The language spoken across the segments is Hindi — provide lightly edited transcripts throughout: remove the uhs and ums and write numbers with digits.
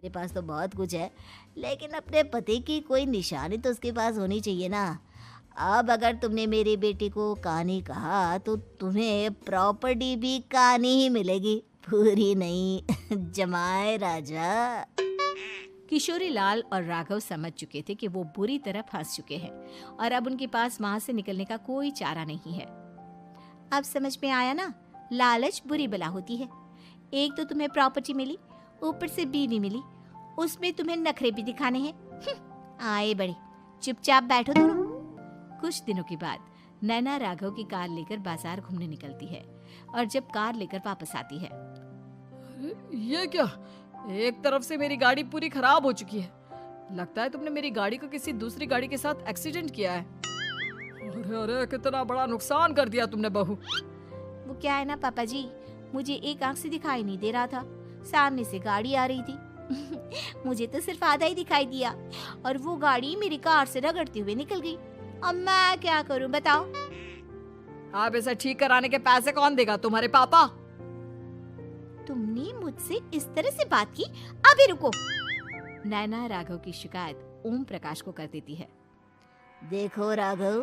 मेरे पास तो बहुत कुछ है, लेकिन अपने पति की कोई निशानी तो उसके पास होनी चाहिए ना। अब अगर तुमने मेरी बेटी को कानी कहा तो तुम्हें प्रॉपर्टी भी कानी ही मिलेगी, पूरी नहीं। जमाए राजा। किशोरी लाल और राघव समझ चुके थे कि वो बुरी तरह फंस चुके हैं और अब उनके पास वहां से निकलने का कोई चारा नहीं है। अब समझ में आया ना, लालच बुरी बला होती है। एक तो तुम्हें प्रॉपर्टी मिली, ऊपर से बीवी मिली, उसमें तुम्हें नखरे भी दिखाने हैं। आए बड़े, चुपचाप बैठो दोनों। कुछ दिनों के बाद नैना राघव की कार लेकर बाजार घूमने निकलती है और जब कार लेकर वापस आती है, ये क्या, एक तरफ से मेरी गाड़ी पूरी खराब हो चुकी है। लगता है तुमने मेरी गाड़ी को किसी दूसरी गाड़ी के साथ एक्सीडेंट किया है। अरे अरे, कितना बड़ा नुकसान कर दिया तुमने बहू। वो क्या है ना पापा जी, मुझे एक आंख से दिखाई नहीं दे रहा था, सामने से गाड़ी आ रही थी। मुझे तो सिर्फ आधा ही दिखाई दिया और वो गाड़ी मेरी कार से रगड़ते हुए निकल गई। अब मैं क्या करूं बताओ? आप इसे ठीक कराने के पैसे कौन देगा, तुम्हारे पापा? तुमने मुझसे इस तरह से बात की? अभी रुको। नैना राघव की शिकायत ओम प्रकाश को कर देती है। देखो राघव,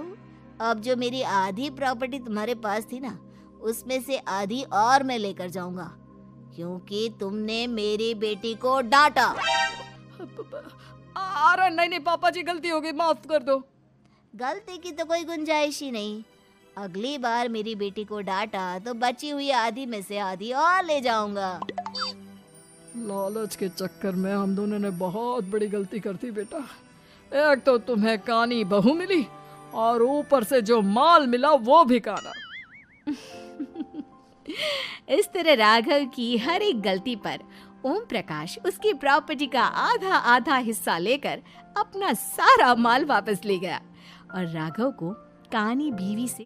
अब जो मेरी आधी प्रॉपर्टी तुम्हारे पास थी ना, उसमें से आधी और मैं लेकर जाऊंगा, क्योंकि तुमने मेरी बेटी को डांटा। अरे नहीं नहीं पापा जी, गलती हो गई, माफ कर दो। गलती की तो कोई गुंजाइश ही नहीं। अगली बार मेरी बेटी को डांटा तो बची हुई आधी में से आधी और ले जाऊंगा। लालच के चक्कर में हम दोनों ने बहुत बड़ी गलती कर दी बेटा। एक तो तुम्हें कानी बहू मिली और ऊपर से जो माल मिला वो भी काना। इस तरह राघव की हर एक गलती पर ओम प्रकाश उसकी प्रॉपर्टी का आधा आधा हिस्सा लेकर अपना सारा माल वापस ले गया और राघव को कानी बीवी से